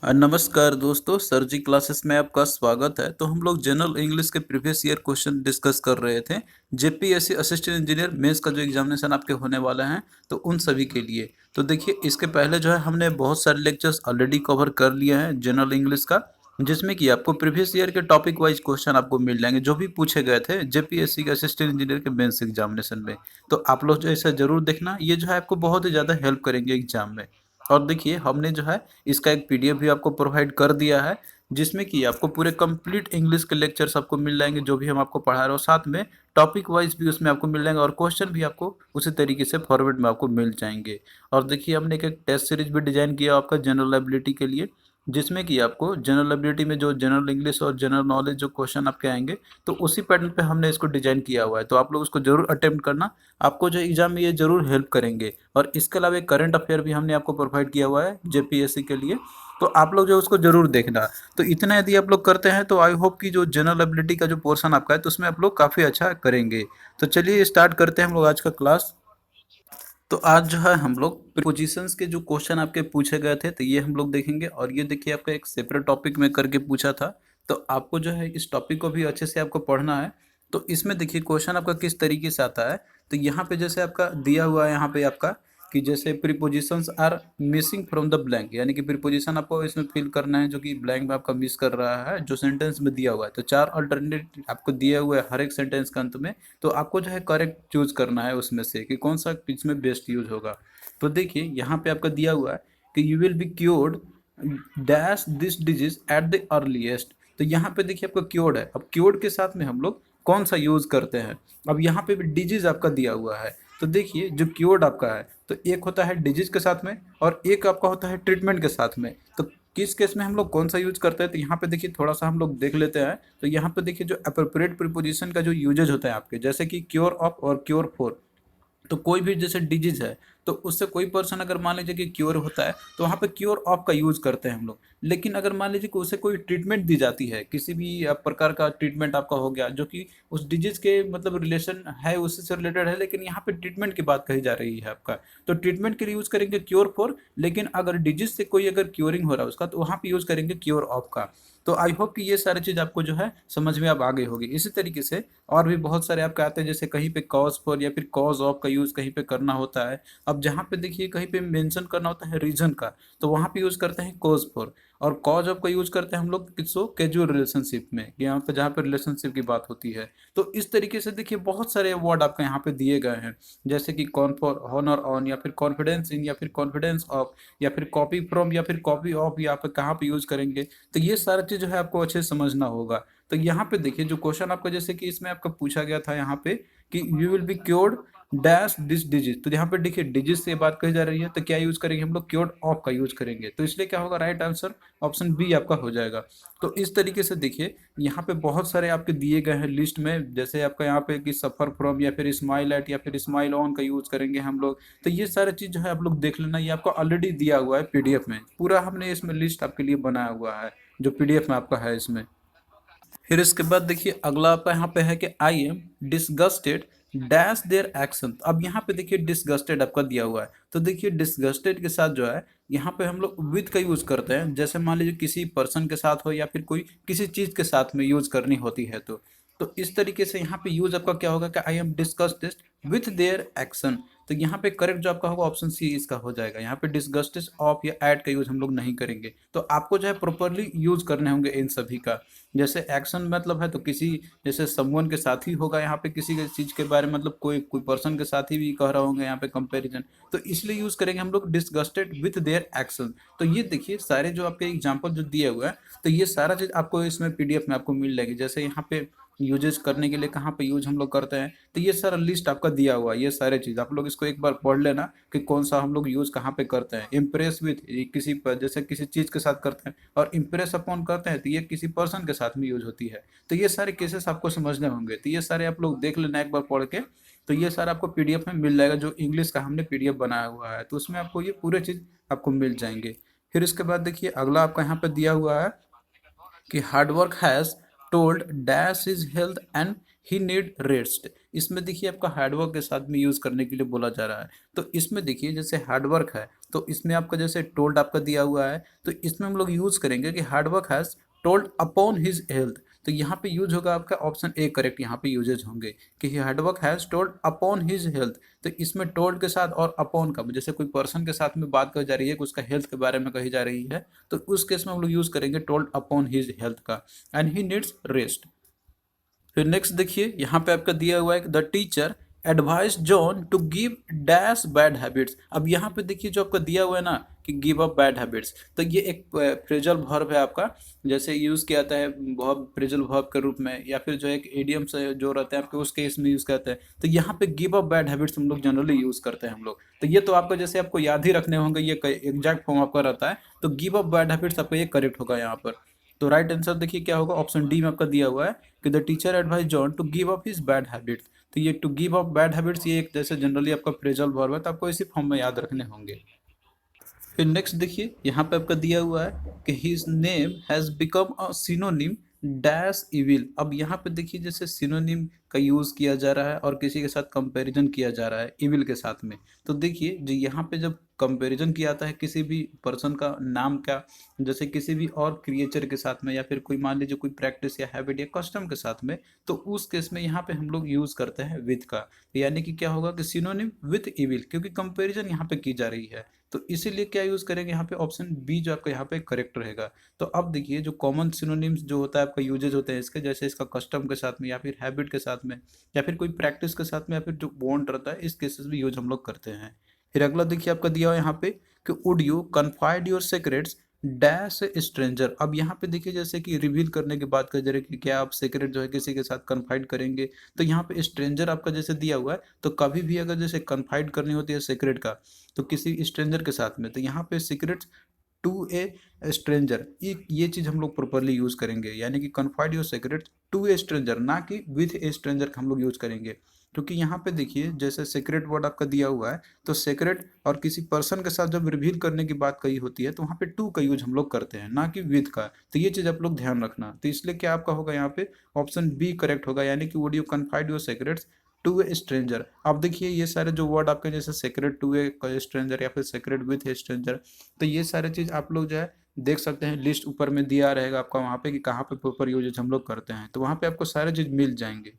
नमस्कार दोस्तों, सर जी क्लासेस में आपका स्वागत है। तो हम लोग जनरल इंग्लिश के प्रीवियस ईयर क्वेश्चन डिस्कस कर रहे थे। जेपीएससी असिस्टेंट इंजीनियर मेंस का जो एग्जामिनेशन आपके होने वाला है, तो उन सभी के लिए। तो देखिए, इसके पहले जो है हमने बहुत सारे लेक्चर्स ऑलरेडी कवर कर लिए हैं जनरल इंग्लिश का, जिसमें कि आपको प्रीवियस ईयर के टॉपिक वाइज क्वेश्चन आपको मिल जाएंगे जो भी पूछे गए थे जेपीएससी के असिस्टेंट इंजीनियर के मेंस एग्जामिनेशन में। तो आप लोग जो ऐसा जरूर देखना, ये जो है आपको बहुत ही ज़्यादा हेल्प करेंगे एग्जाम में। और देखिए, हमने जो है इसका एक पीडीएफ भी आपको प्रोवाइड कर दिया है, जिसमें कि आपको पूरे कंप्लीट इंग्लिश के लेक्चर्स आपको मिल जाएंगे जो भी हम आपको पढ़ा रहे हो। साथ में टॉपिक वाइज भी उसमें आपको मिल जाएंगे और क्वेश्चन भी आपको उसी तरीके से फॉरवर्ड में आपको मिल जाएंगे। और देखिए, हमने एक टेस्ट सीरीज भी डिजाइन किया आपका जनरल एबिलिटी के लिए, जिसमें कि आपको जनरल एबिलिटी में जो जनरल इंग्लिश और जनरल नॉलेज जो क्वेश्चन आपके आएंगे, तो उसी पैटर्न पे हमने इसको डिजाइन किया हुआ है। तो आप लोग उसको जरूर अटेम्प्ट करना, आपको जो एग्जाम में ये जरूर हेल्प करेंगे। और इसके अलावा एक करंट अफेयर भी हमने आपको प्रोवाइड किया हुआ है जेपीएससी के लिए, तो आप लोग जो उसको जरूर देखना। तो इतना यदि आप लोग करते हैं तो आई होप कि जो जनरल एबिलिटी का जो पोर्शन आपका है, तो उसमें आप लोग काफ़ी अच्छा करेंगे। तो चलिए स्टार्ट करते हैं हम लोग आज का क्लास। तो आज जो है हम लोग प्रीपोजिशंस के जो क्वेश्चन आपके पूछे गए थे, तो ये हम लोग देखेंगे। और ये देखिए, आपका एक सेपरेट टॉपिक में करके पूछा था, तो आपको जो है इस टॉपिक को भी अच्छे से आपको पढ़ना है। तो इसमें देखिए क्वेश्चन आपका किस तरीके से आता है। तो यहाँ पे जैसे आपका दिया हुआ है, यहाँ पे आपका कि जैसे prepositions are missing from the blank, यानी कि प्रीपोजिशन आपको इसमें फिल करना है जो कि ब्लैंक में आपका मिस कर रहा है जो सेंटेंस में दिया हुआ है। तो चार अल्टरनेट आपको दिया हुआ है हर एक सेंटेंस के अंत में, तो आपको जो है करेक्ट चूज करना है उसमें से कि कौन सा इसमें बेस्ट यूज होगा। तो देखिए, यहाँ पे आपका दिया हुआ है कि you will be cured dash this disease at the earliest. तो यहाँ पे देखिए आपका क्योर्ड है। अब क्योर्ड के साथ में हम लोग कौन सा यूज करते हैं। अब यहाँ पे भी डिजीज आपका दिया हुआ है। तो देखिए, जो क्योर्ड आपका है, तो एक होता है डिजीज के साथ में और एक आपका होता है ट्रीटमेंट के साथ में। तो किस केस में हम लोग कौन सा यूज करते हैं, तो यहाँ पे देखिए थोड़ा सा हम लोग देख लेते हैं। तो यहाँ पे देखिए, जो अप्रोप्रिएट प्रीपोजिशन का जो यूजेज होता है आपके, जैसे कि क्योर ऑफ और क्योर फॉर। तो कोई भी जैसे डिजीज है, तो उससे कोई पर्सन अगर मान लीजिए कि क्योर होता है, तो वहाँ पे क्योर ऑफ का यूज करते हैं हम लोग। लेकिन अगर मान लीजिए कि उसे कोई ट्रीटमेंट दी जाती है, किसी भी प्रकार का ट्रीटमेंट आपका हो गया जो कि उस डिजीज के मतलब रिलेशन है, उससे से रिलेटेड है, लेकिन यहाँ पे ट्रीटमेंट की बात कही जा रही है आपका, तो ट्रीटमेंट के लिए यूज करेंगे क्योर फॉर। लेकिन अगर डिजीज से कोई अगर क्योरिंग हो रहा है उसका, तो वहाँ पे यूज करेंगे क्योर ऑफ का। तो आई होप कि ये सारी चीज़ आपको जो है समझ में अब आ गई होगी। इसी तरीके से और भी बहुत सारे आपके आते हैं, जैसे कहीं पे कॉज फॉर या फिर कॉज ऑफ का यूज़ कहीं पे करना होता है। अब जहाँ पे देखिए कहीं पे मेंशन करना होता है रीजन का, तो वहाँ पे यूज़ करते हैं कॉज फॉर। और कॉज ऑफ का यूज़ करते हैं हम लोग किसको, कैजुअल रिलेशनशिप में, यहाँ पे जहाँ पे रिलेशनशिप की बात होती है। तो इस तरीके से देखिए बहुत सारे वर्ड आपके यहाँ पे दिए गए हैं, जैसे कि कॉन फॉर, हॉनर ऑन, या फिर कॉन्फिडेंस इन, या फिर कॉन्फिडेंस ऑफ, या फिर कॉपी फ्रॉम, या फिर कॉपी ऑफ, या फिर कहाँ पे यूज़ करेंगे। तो ये सारा चीज़ जो है आपको अच्छे से समझना होगा। तो यहाँ पे देखिए जो क्वेश्चन आपका, जैसे कि इसमें आपका पूछा गया था यहाँ पे कि you will be cured dash this disease. तो यहाँ पे देखिए डिजीज से बात कही जा रही है, तो क्या यूज करेंगे हम लोग, क्योर्ड ऑफ का यूज करेंगे। तो इसलिए क्या होगा, राइट आंसर ऑप्शन बी आपका हो जाएगा। तो इस तरीके से देखिए यहाँ पे बहुत सारे आपके दिए गए हैं लिस्ट में, जैसे आपका यहाँ पे कि सफर फ्रॉम, या फिर स्माइल एट, या फिर स्माइल ऑन का यूज करेंगे हम लोग। तो ये सारे चीज जो है आप लोग देख लेना, ये आपको ऑलरेडी दिया हुआ है पीडीएफ में, पूरा हमने इसमें लिस्ट आपके लिए बनाया हुआ है जो पीडीएफ में आपका है इसमें। फिर इसके बाद देखिए अगला आपका यहाँ पे है कि I am disgusted dash their action. अब यहाँ पे देखिए डिसगस्टेड आपका दिया हुआ है, तो देखिए डिसगस्टेड के साथ जो है यहाँ पे हम लोग विथ का यूज करते हैं। जैसे मान लीजिए किसी पर्सन के साथ हो या फिर कोई किसी चीज के साथ में यूज करनी होती है, तो इस तरीके से यहाँ पे यूज आपका क्या होगा कि I am disgusted with their action. तो यहाँ पे करेक्ट जो आपका होगा ऑप्शन सी इसका हो जाएगा। यहाँ पे डिसगस्टेड ऑफ या एड का यूज हम लोग नहीं करेंगे। तो आपको जो है प्रॉपरली यूज करने होंगे इन सभी का। जैसे एक्शन मतलब है तो किसी, जैसे समवन के साथ ही होगा, यहाँ पे किसी के चीज के बारे में मतलब कोई कोई पर्सन के साथ ही भी कह रहा होंगे यहाँ पे कंपैरिजन, तो इसलिए यूज करेंगे हम लोग डिसगस्टेड विथ देयर एक्शन। तो ये देखिए सारे जो आपके एग्जाम्पल जो दिए हुए हैं, तो ये सारा चीज आपको इसमें पीडीएफ में आपको मिल जाएगी। जैसे यहाँ पे यूजेस करने के लिए कहाँ पे यूज हम लोग करते हैं, तो ये सारा लिस्ट आपका दिया हुआ है। ये सारे चीज आप लोग इसको एक बार पढ़ लेना कि कौन सा हम लोग यूज कहाँ पे करते हैं। इम्प्रेस विथ किसी पर, जैसे किसी चीज के साथ करते हैं, और इम्प्रेस अपॉन करते हैं तो ये किसी पर्सन के साथ में यूज होती है। तो ये सारे केसेस आपको समझने होंगे, तो ये सारे आप लोग देख लेना एक बार पढ़ के। तो ये सारा आपको पीडीएफ में मिल जाएगा, जो इंग्लिश का हमने पीडीएफ बनाया हुआ है, तो उसमें आपको ये पूरे चीज आपको मिल जाएंगे। फिर इसके बाद देखिए अगला आपका यहाँ पे दिया हुआ है कि hard work has told dash is health and he need rest, इसमें देखिए आपका हार्डवर्क के साथ में यूज करने के लिए बोला जा रहा है। तो इसमें देखिए जैसे हार्डवर्क है तो इसमें आपका जैसे टोल्ड आपका दिया हुआ है, तो इसमें हम लोग यूज करेंगे कि hard work has told upon his health. तो यहाँ पे यूज होगा आपका ऑप्शन ए करेक्ट, यहाँ पे यूजेज होंगे कि hard work has told upon his health. तो इसमें टोल्ड के साथ और अपॉन का, जैसे कोई पर्सन के साथ में बात कही जा रही है, उसका हेल्थ के बारे में कही जा रही है, तो उस केस में हम लोग यूज करेंगे टोल्ड अपॉन हिज हेल्थ का, एंड ही नीड्स रेस्ट। फिर नेक्स्ट देखिए यहाँ पे आपका दिया हुआ है the teacher advise John to give dash bad habits. अब यहाँ पे देखिए जो आपका दिया हुआ है ना कि गिव अप बैड हैबिट्स, तो ये एक फ्रेजल वर्ब है आपका, जैसे यूज किया जाता है वर्ब फ्रेजल वर्ब के रूप में, या फिर जो एक एडियम से जो रहते हैं आपके उसके इसमें यूज करते हैं। तो यहाँ पे गिव अप बैड हैबिट्स हम लोग जनरली यूज करते हैं हम लोग। तो ये तो आपका जैसे आपको याद ही रखने होंगे, ये एग्जैक्ट फॉर्म आपका रहता है। तो गिव अप बैड हैबिट्स आपका ये करेक्ट होगा यहाँ पर। तो राइट आंसर देखिए क्या होगा, ऑप्शन डी में आपका दिया हुआ है कि the teacher advise John to give up his bad habits. तो ये to give up bad habits ये एक जैसे जनरली आपका फ्रेजल वर्ब है, तो आपको इसी फॉर्म में याद रखने होंगे। फिर नेक्स्ट देखिए यहाँ पे आपका दिया हुआ है कि his name has become a synonym dash evil. अब यहाँ पे देखिए जैसे सिनोनिम का यूज किया जा रहा है और किसी के साथ कंपैरिजन किया जा रहा है इविल के साथ में। तो देखिए जो यहाँ पे जब कंपैरिजन किया जाता है किसी भी पर्सन का नाम का, जैसे किसी भी और क्रिएचर के साथ में, या फिर कोई मान लीजिए कोई प्रैक्टिस या हैबिट या कस्टम के साथ में, तो उस केस में यहाँ पे हम लोग यूज करते हैं विथ का। यानी कि क्या होगा कि सिनोनिम विथ इविल, क्योंकि कंपैरिजन यहाँ पे की जा रही है। तो इसीलिए क्या यूज करेंगे यहाँ पे, ऑप्शन बी जो आपका यहाँ पे करेक्ट रहेगा। तो अब देखिए जो कॉमन सिनोनिम्स जो होता है आपका यूजेज होते हैं इसके, जैसे इसका कस्टम के साथ में, या फिर हैबिट के साथ में, या फिर कोई प्रैक्टिस के साथ में, या फिर जो बॉन्ड रहता है, इस केसेस में यूज हम लोग करते हैं। फिर अगला देखिए आपका दिया हुआ यहाँ पे कि would you confide your secrets dash stranger. अब यहाँ पे देखिए जैसे कि रिवील करने की बात कर जा रही है कि क्या आप सीक्रेट जो है किसी के साथ कन्फाइड करेंगे। तो यहाँ पे स्ट्रेंजर आपका जैसे दिया हुआ है, तो कभी भी अगर जैसे कन्फाइड करनी होती है सीक्रेट का तो किसी स्ट्रेंजर के साथ में, तो यहाँ पे सीक्रेट्स टू ए स्ट्रेंजर, ये चीज हम लोग प्रॉपरली यूज करेंगे, यानी कि confide your secret to a stranger, ना कि विथ ए स्ट्रेंजर हम लोग यूज करेंगे। क्योंकि यहाँ पे देखिए जैसे सीक्रेट वर्ड आपका दिया हुआ है, तो सीक्रेट और किसी पर्सन के साथ जब रिवील करने की बात कही होती है तो वहाँ पे टू का यूज हम लोग करते हैं, ना कि विथ का। तो ये चीज आप लोग ध्यान रखना। तो इसलिए क्या आपका होगा यहाँ पे, ऑप्शन बी करेक्ट होगा, यानी कि would you confide your secrets to a stranger. अब देखिए ये सारे जो वर्ड आपके जैसे सीक्रेट टू ए स्ट्रेंजर या फिर सीक्रेट विथ ए स्ट्रेंजर, तो ये सारे चीज आप लोग जो है देख सकते हैं, लिस्ट ऊपर में दिया रहेगा आपका वहाँ पे कि कहाँ पे प्रॉपर यूजेज हम लोग करते हैं, तो वहाँ पे आपको सारे चीज मिल जाएंगे।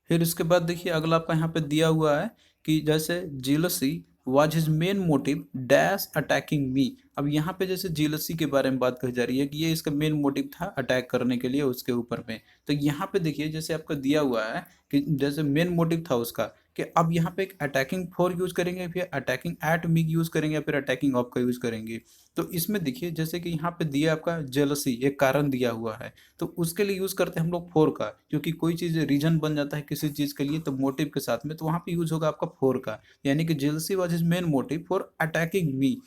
फिर इसके बाद देखिए अगला आपका यहाँ पे दिया हुआ है कि जैसे jealousy was his main motive dash attacking me. अब यहाँ पे जैसे जीलसी के बारे में बात कही जा रही है कि ये इसका मेन मोटिव था अटैक करने के लिए उसके ऊपर में। तो यहाँ पे देखिए जैसे आपका दिया हुआ है कि जैसे मेन मोटिव था उसका, कि अब यहाँ पे एक अटैकिंग फॉर यूज करेंगे, फिर अटैकिंग एट मी यूज करेंगे, या फिर अटैकिंग ऑफ का यूज करेंगे। तो इसमें देखिए जैसे कि यहाँ पे दिया आपका जेलसी एक कारण दिया हुआ है, तो उसके लिए यूज करते हैं हम लोग फोर का, क्योंकि कोई चीज रीजन बन जाता है किसी चीज के लिए तो मोटिव के साथ में, तो वहां पे यूज होगा आपका फोर का। यानी कि jealousy was his main motive for attacking मी।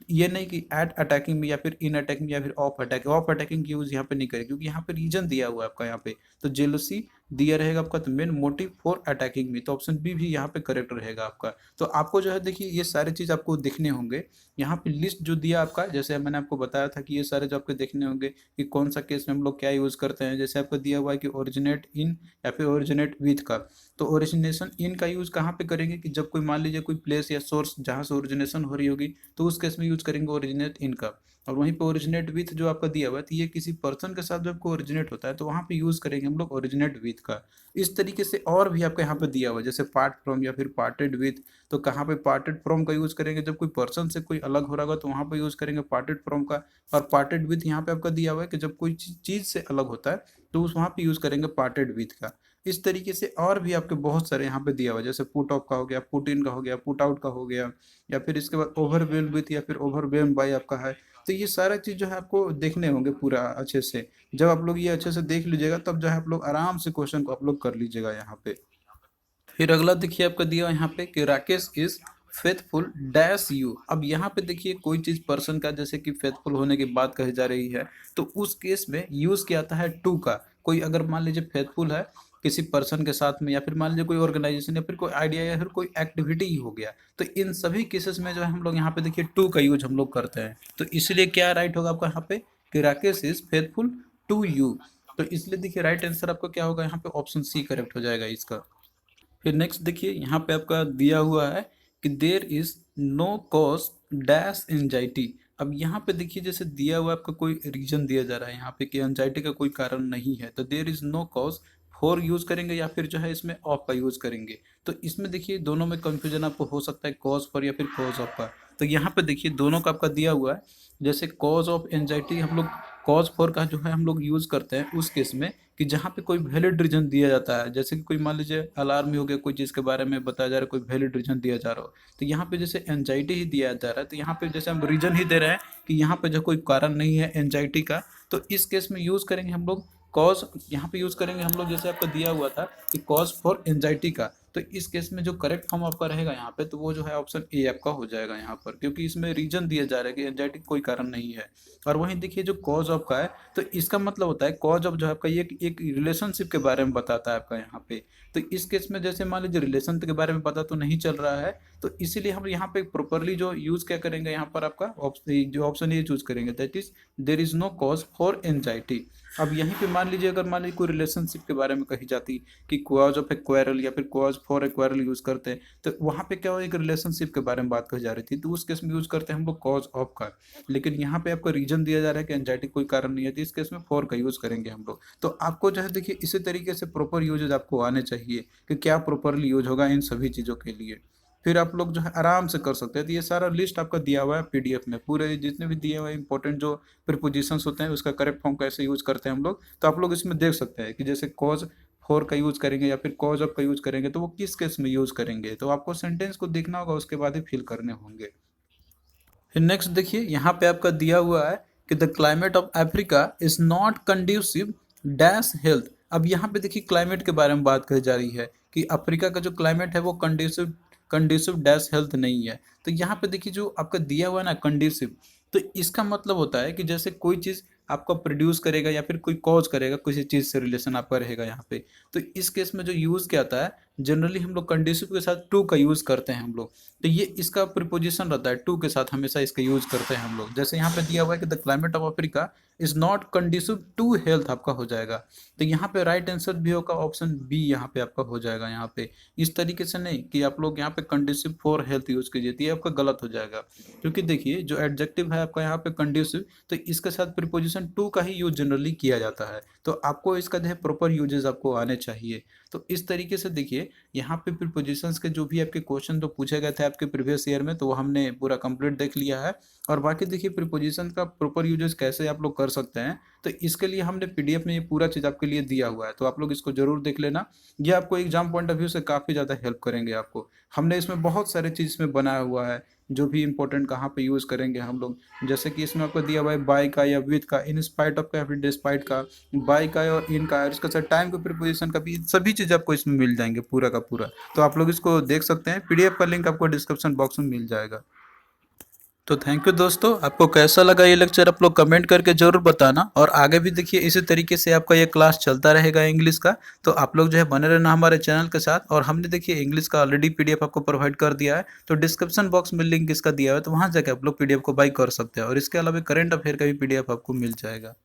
ये नहीं कि एट अटैकिंग मी या फिर इन अटैकिंग या फिर ऑफ अटैकिंग की यूज यहाँ पे नहीं करें, क्योंकि यहाँ पे रीजन दिया हुआ है आपका यहाँ पे। तो जेलसी दिया रहेगा आपका तो मेन मोटिव फॉर अटैकिंग मी, तो ऑप्शन बी भी यहाँ पे करेक्ट रहेगा आपका। तो आपको जो है देखिए ये सारे चीज आपको देखने होंगे यहाँ पे, लिस्ट जो दिया आपका, जैसे मैंने आपको बताया था कि ये सारे जो आपको देखने होंगे कि कौन सा केस में हम लोग क्या यूज करते हैं। जैसे आपको दिया हुआ है कि ओरिजिनेट इन या फिर ओरिजिनेट विथ का, तो ओरिजिनेशन इन का यूज कहाँ पे करेंगे कि जब कोई मान लीजिए कोई प्लेस या सोर्स जहाँ से ओरिजिनेशन हो रही होगी, तो उस केस में यूज करेंगे ओरिजिनेट इन का। और वहीं पे ओरिजिनेट विथ जो आपका दिया हुआ है, तो ये किसी पर्सन के साथ जब कोई ओरिजिनेट होता है तो वहाँ पे यूज करेंगे हम लोग ओरिजिनेट विथ का। इस तरीके से और भी आपका यहाँ पे दिया हुआ है, जैसे पार्ट फ्रॉम या फिर पार्टेड विथ, तो कहाँ पे पार्टेड फ्रॉम का यूज करेंगे जब कोई पर्सन से कोई अलग हो रहा होगा तो वहाँ पे यूज करेंगे पार्टेड फ्रॉम का। और पार्टेड विथ यहाँ पे आपका दिया हुआ है कि जब कोई चीज से अलग होता है तो उस वहाँ पे यूज करेंगे पार्टेड विथ का। इस तरीके से और भी आपके बहुत सारे यहाँ पे दिया हुआ है, जैसे पुट ऑफ का हो गया, पुट इन का हो गया, पुट आउट का हो गया, या फिर इसके बाद ओवरवेल विथ या फिर ओवरवेल बाय आपका है। तो ये सारा चीज जो है आपको देखने होंगे पूरा अच्छे से। जब आप लोग ये अच्छे से देख लीजिएगा तब जो है आप लोग आराम से क्वेश्चन को आप लोग कर लीजिएगा यहाँ पे। फिर अगला देखिए आपका दिया हुआ यहाँ पे कि Rakesh is faithful dash you. अब यहाँ पे देखिए कोई चीज पर्सन का जैसे कि फेथफुल होने की बात कही जा रही है, तो उस केस में यूज किया आता है टू का। कोई अगर मान लीजिए फेथफुल है किसी पर्सन के साथ में, या फिर मान लीजिए कोई ऑर्गेनाइजेशन या फिर कोई आइडिया या फिर कोई एक्टिविटी ही हो गया, तो इन सभी केसेस में जो है हम लोग यहाँ पे देखिए टू का यूज हम लोग करते हैं। तो इसलिए क्या राइट होगा आपका यहाँ पे कि Rakesh is faithful to you. तो इसलिए देखिए राइट आंसर आपका क्या होगा यहाँ पे, ऑप्शन सी करेक्ट हो जाएगा इसका। फिर नेक्स्ट देखिए यहाँ पे आपका दिया हुआ है कि there is no cause dash anxiety. अब यहाँ पे देखिए जैसे दिया हुआ आपका कोई रीजन दिया जा रहा है यहाँ पे कि एंजाइटी का कोई कारण नहीं है, तो there is no cause for use करेंगे या फिर जो है इसमें ऑफ का यूज करेंगे। तो इसमें देखिए दोनों में कंफ्यूजन आपको हो सकता है, कॉज फॉर या फिर कॉज ऑफ का। तो यहाँ पे देखिए दोनों का आपका दिया हुआ है। जैसे कॉज ऑफ एंजाइटी हम लोग कॉज फॉर का जो है हम लोग यूज करते हैं उस केस में कि जहाँ पे कोई वैलिड रीजन दिया जाता है, जैसे कि कोई मान लीजिए अलार्म ही हो गया, कोई चीज़ के बारे में बताया जा रहा है, कोई वैलिड रीजन दिया जा रहा हो, तो यहाँ पे जैसे एंजाइटी ही दिया जा रहा है, तो यहाँ पे जैसे हम रीजन ही दे रहे हैं कि यहाँ पे जो कोई कारण नहीं है एंजाइटी का, तो इस केस में यूज़ करेंगे हम लोग कॉज। यहाँ पे यूज़ करेंगे हम लोग जैसे आपका दिया हुआ था कि कॉज फॉर एंजाइटी का, तो इस केस में जो करेक्ट फॉर्म आपका रहेगा यहाँ पे, तो वो जो है ऑप्शन ए आपका हो जाएगा यहाँ पर, क्योंकि इसमें रीजन दिया जा रहा है कि एंजाइटी कोई कारण नहीं है। और वहीं देखिए जो कॉज ऑफ का है, तो इसका मतलब होता है कॉज ऑफ जो है आपका ये एक रिलेशनशिप के बारे में बताता है आपका यहाँ पे। तो इस केस में जैसे मान लीजिए रिलेशन के बारे में पता तो नहीं चल रहा है, तो इसीलिए हम यहाँ पे प्रॉपरली जो यूज क्या करेंगे यहाँ पर आपका जो ऑप्शन ये चूज करेंगे, that is there is no cause for anxiety. अब यहीं पे मान लीजिए अगर मान लीजिए कोई रिलेशनशिप के बारे में कही जाती कि कॉज ऑफ ए क्वेरल या फिर cause for a quarrel use करते हैं, तो वहाँ पे क्या हो, एक रिलेशनशिप के बारे में बात कही जा रही थी, तो उस केस में यूज करते हैं हम लोग कॉज ऑफ का। लेकिन यहाँ पे आपको रीजन दिया जा रहा है कि एंजाइटी कोई कारण नहीं है, तो इस केस में फॉर का यूज करेंगे हम लोग। तो आपको जो है देखिए इसी तरीके से प्रॉपर यूजेज आपको आने चाहिए कि क्या प्रॉपरली यूज होगा इन सभी चीज़ों के लिए, फिर आप लोग जो है आराम से कर सकते हैं। तो ये सारा लिस्ट आपका दिया हुआ है पीडीएफ में, पूरे जितने भी दिए हुए इंपॉर्टेंट जो प्रीपोजिशंस होते हैं उसका करेक्ट फॉर्म कैसे यूज करते हैं हम लोग, तो आप लोग इसमें देख सकते हैं कि जैसे कॉज फॉर का यूज करेंगे या फिर कॉज ऑफ का यूज करेंगे तो वो किस केस में यूज करेंगे, तो आपको सेंटेंस को देखना होगा, उसके बाद ही फिल करने होंगे। फिर नेक्स्ट देखिए यहाँ पे आपका दिया हुआ है कि the climate of Africa is not conducive dash health. अब यहाँ पे देखिए क्लाइमेट के बारे में बात कही जा रही है कि अफ्रीका का जो क्लाइमेट है वो कंड्यूसिव कंड्यूसिव डैश हेल्थ नहीं है। तो यहाँ पे देखिए जो आपका दिया हुआ है ना कंड्यूसिव, तो इसका मतलब होता है कि जैसे कोई चीज़ आपका प्रोड्यूस करेगा या फिर कोई कॉज करेगा, किसी चीज़ से रिलेशन आपका रहेगा यहाँ पे। तो इस केस में जो यूज़ क्या आता है, जनरली हम लोग कंड्यूसिव के साथ टू का यूज़ करते हैं हम लोग। तो ये इसका प्रीपोजिशन रहता है टू के साथ, हमेशा इसका यूज करते हैं हम लोग। जैसे यहाँ पे दिया हुआ है कि the climate of Africa is not conducive to health आपका हो जाएगा। तो यहाँ पे राइट आंसर भी होगा ऑप्शन बी, यहाँ पे आपका हो जाएगा। यहाँ पे इस तरीके से नहीं कि आप लोग यहाँ पे कंड्यूसिव फॉर हेल्थ यूज कीजिए, तो ये आपका गलत हो जाएगा। क्योंकि देखिए जो एडजेक्टिव है आपका यहाँ पे कंड्यूसिव, तो इसके साथ प्रीपोजिशन टू का ही यूज जनरली किया जाता है। तो आपको इसका जो है प्रॉपर यूजेस आपको आने चाहिए। तो इस तरीके से देखिए यहाँ पे प्रीपोजिशंस के जो भी आपके क्वेश्चन जो पूछे गए थे आपके प्रीवियस ईयर में, तो वो हमने पूरा कंप्लीट देख लिया है। और बाकी देखिए प्रीपोजिशन का प्रॉपर यूजेस कैसे आप लोग कर सकते हैं, तो इसके लिए हमने पीडीएफ में ये पूरा चीज़ आपके लिए दिया हुआ है, तो आप लोग इसको जरूर देख लेना। ये आपको एग्जाम पॉइंट ऑफ व्यू से काफ़ी ज़्यादा हेल्प करेंगे आपको। हमने इसमें बहुत सारे चीज़ इसमें बनाया हुआ है, जो भी इंपॉर्टेंट कहाँ पे यूज़ करेंगे हम लोग। जैसे कि इसमें आपको दिया हुआ है बाय का या विद का, इन स्पाइट ऑफ का या फिर डिस्पाइट का, बाय का और इन का, और इसका साथ टाइम के प्रीपोजिशन का भी, सभी चीज़ आपको इसमें मिल जाएंगे पूरा का पूरा। तो आप लोग इसको देख सकते हैं, पीडीएफ का लिंक आपको डिस्क्रिप्शन बॉक्स में मिल जाएगा। तो थैंक यू दोस्तों, आपको कैसा लगा ये लेक्चर आप लोग कमेंट करके जरूर बताना। और आगे भी देखिए इसी तरीके से आपका ये क्लास चलता रहेगा इंग्लिश का, तो आप लोग जो है बने रहना हमारे चैनल के साथ। और हमने देखिए इंग्लिश का ऑलरेडी पीडीएफ आपको प्रोवाइड कर दिया है, तो डिस्क्रिप्शन बॉक्स में लिंक इसका दिया है, तो वहाँ जाकर आप लोग पीडीएफ को बाई कर सकते हैं। और इसके अलावा करंट अफेयर का भी पीडीएफ आपको मिल जाएगा।